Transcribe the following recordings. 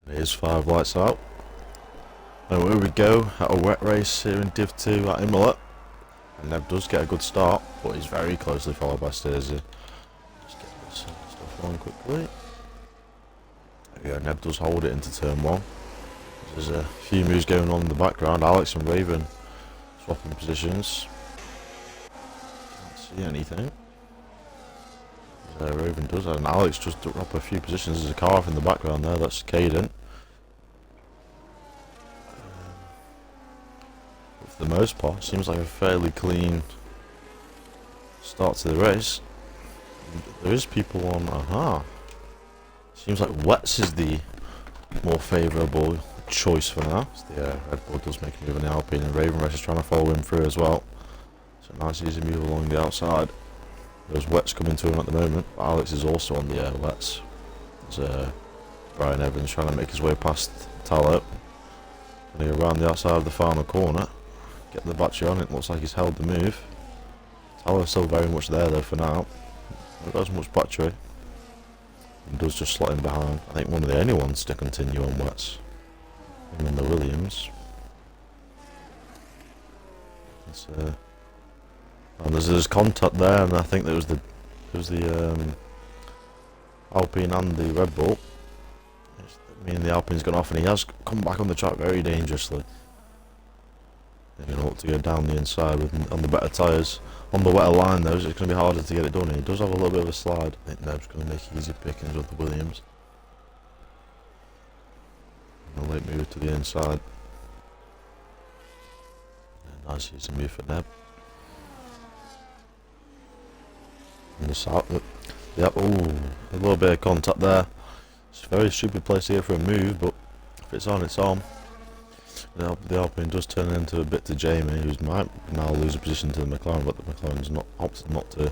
Here's 5 lights out. And here we go at a wet race here in Div 2 at Imola. And Neb does get a good start, but he's very closely followed by Stacey. Just get this stuff on quickly. There we go, Neb does hold it into turn 1. There's a few moves going on in the background. Alex and Raven swapping positions. Can't see anything. Raven does, and Alex just up a few positions. There's a car off in the background there, that's Caden. For the most part, seems like a fairly clean start to the race. There is people on, seems like Wets is the more favourable choice for now. The Red Bull does make a move on the Alpine, and Raven Race is trying to follow him through as well. So nice easy move along the outside. There's Wets coming to him at the moment, but Alex is also on the Wets. There's Brian Evans trying to make his way past Tallow. And around the outside of the final corner, getting the battery on. It looks like he's held the move. Tallow's still very much there though for now. Not got as much battery. He does just slot in behind. I think one of the only ones to continue on Wets. Him and the Williams. It's, and there's contact there, and I think there was the Alpine and the Red Bull. Me and the Alpine's gone off, and he has come back on the track very dangerously. They're going to look to go down the inside on the better tyres. On the wetter line though, it's going to be harder to get it done. And he does have a little bit of a slide. I think Neb's going to make easy pickings with the Williams. And a late move to the inside. Yeah, nice easy move for Neb. And the south, yep, ooh, a little bit of contact there. It's a very stupid place here for a move, but if it's on, it's on. The Alpine does turn into a bit to Jamie, who might now lose a position to the McLaren, but the McLaren's not opted not to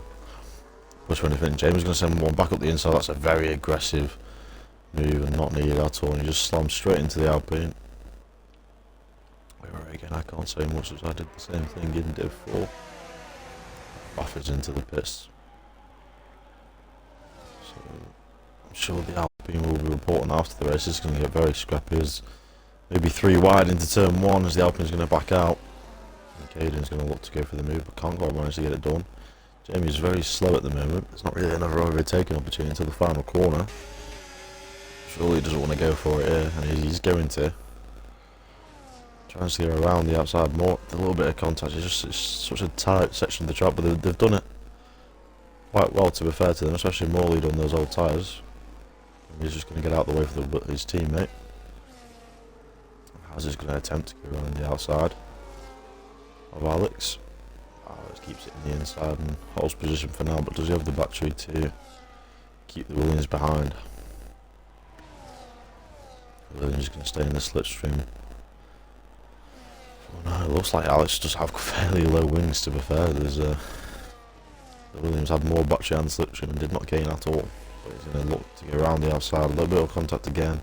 push for anything. Jamie's going to send one back up the inside. That's a very aggressive move and not needed at all. And he just slams straight into the Alpine. Again, I can't say much as I did the same thing in Div 4. Buffers into the pits. So I'm sure the Alpine will be reporting after the race. It's going to get very scrappy. As maybe 3 wide into turn 1 as the Alpine's going to back out. And Caden's going to look to go for the move, but can't quite manage to get it done. Jamie's very slow at the moment. There's not really another overtaking opportunity until the final corner. Surely he doesn't want to go for it here, and he's going to. Trying to get around the outside more. A little bit of contact. It's such a tight section of the track, but they've done it quite well, to be fair to them, especially Morley on those old tyres. He's just going to get out of the way for his teammate. How's just going to attempt to go around the outside of Alex. Alex keeps it in the inside and holds position for now, but does he have the battery to keep the Williams behind? Williams is going to stay in the slipstream. Oh no, it looks like Alex does have fairly low wings, to be fair. The Williams had more battery and slipstream and did not gain at all. But he's going to look to get around the outside, a little bit of contact again.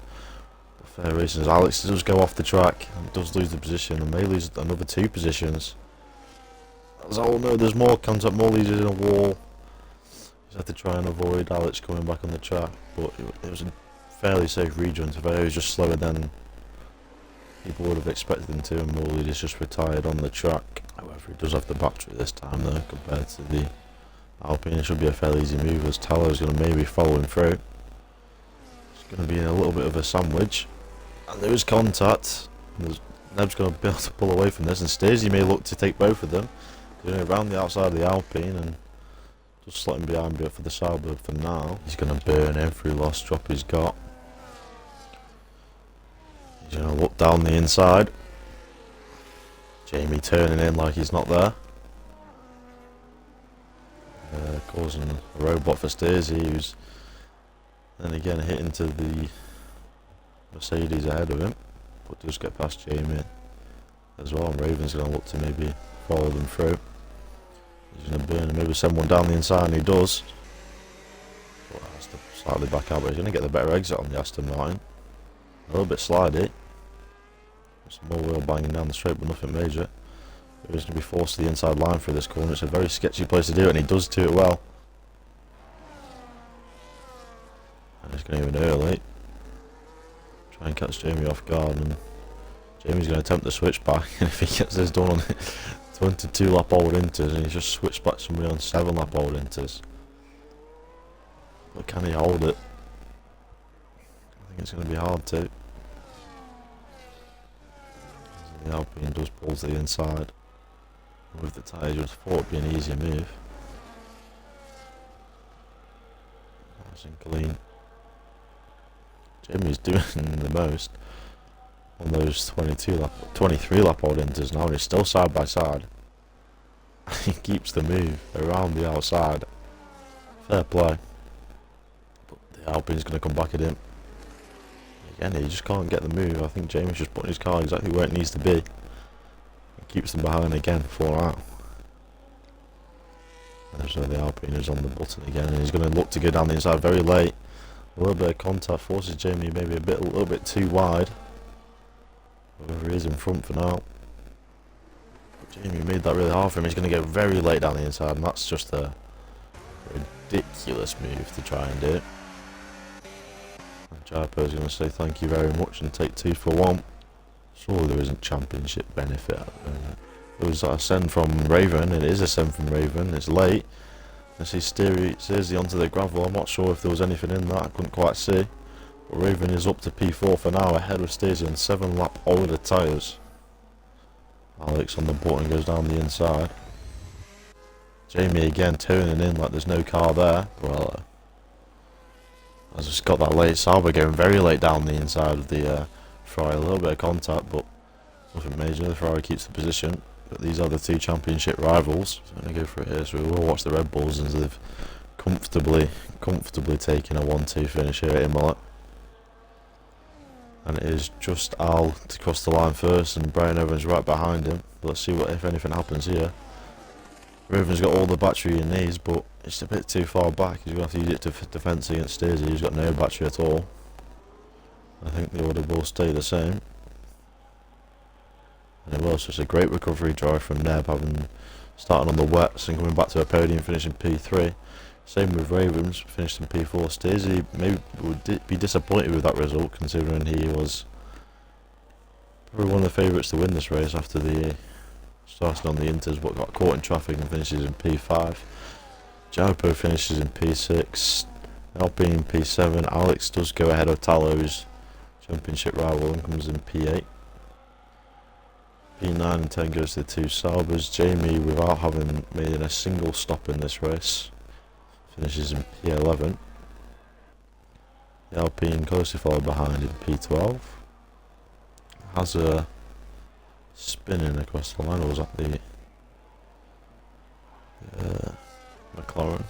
But fair reasons. Alex does go off the track and does lose the position, and may lose another 2 positions. Oh no, there's more contact, more leads in a wall. He's had to try and avoid Alex coming back on the track, but it was a fairly safe rejoin. To fair, he was just slower than people would have expected him to, and Morley is just retired on the track. However, he does have the battery this time though, compared to the Alpine. It should be a fairly easy move, as Tallo's going to maybe follow him through. It's going to be in a little bit of a sandwich, and there is contact. Neb's going to be able to pull away from this, and Stacey may look to take both of them. Going around the outside of the Alpine and just slotting behind for the side, but for now he's going to burn every last drop he's got. He's going to look down the inside. Jamie turning in like he's not there. Causing a roadblock for Stacey, who's then again hit into the Mercedes ahead of him, but does get past Jamie as well, and Raven's going to look to maybe follow them through. He's going to burn and maybe send one down the inside, and he does. But has to slightly back out, but he's going to get the better exit on the Aston Martin. A little bit slidey. Some more wheel banging down the straight, but nothing major. He's going to be forced to the inside line through this corner. It's a very sketchy place to do it, and he does do it well. And he's going even early. try and catch Jamie off guard, and Jamie's going to attempt the switch back, and if he gets this done on 22 lap old inters, and he's just switched back somebody on 7 lap old inters. But can he hold it? I think it's going to be hard to. The Alpine does pull to the inside. And with the tyres, you'd thought it would be an easier move. Nice and clean. Jamie's doing the most on those 23 lap old inters now, and he's still side by side. He keeps the move around the outside. Fair play. But the Alpine's going to come back at him. Again, he just can't get the move. I think Jamie's just putting his car exactly where it needs to be. He keeps them behind again, 4 out. There's where the Alpine is on the button again, and he's going to look to go down the inside very late. A little bit of contact forces Jamie maybe a little bit too wide. Whoever he is in front for now. But Jamie made that really hard for him. He's going to go very late down the inside, and that's just a ridiculous move to try and do. And Jarpo's going to say thank you very much and take 2 for 1. Surely there isn't championship benefit at the moment. It was a send from Raven, it is a send from Raven, it's late. I see Steersy onto the gravel. I'm not sure if there was anything in that, I couldn't quite see. But Raven is up to P4 for now, ahead of Steersy on 7 lap older tyres. Alex on the button goes down the inside. Jamie again turning in like there's no car there. Well, I just got that late. Sauber going very late down the inside of the Ferrari. A little bit of contact, but nothing major. The Ferrari keeps the position. But these are the 2 championship rivals. So I'm going to go for it here. So we will watch the Red Bulls as they've comfortably taken a 1-2 finish here at Imola. And it is just Al to cross the line first, and Brian Evans right behind him. But let's see what if anything happens here. Raven's got all the battery he needs, but it's a bit too far back. He's going to have to use it to defence against Steersy. He's got no battery at all. I think the order will stay the same. And it was just a great recovery drive from Neb, having started on the wets and coming back to a podium, finishing P3. Same with Ravens, finished in P4. Steersy maybe would be disappointed with that result, considering he was probably one of the favourites to win this race after the starting on the Inters, but got caught in traffic and finishes in P5. Jarpo finishes in P6. Alpine in P7. Alex does go ahead of Talo's championship rival and comes in P8. P9 and 10 goes to the 2 Saubers. Jamie, without having made a single stop in this race, finishes in P11. The Alpine closely followed behind in P12. Has a spinning across the line, or was that the McLaren?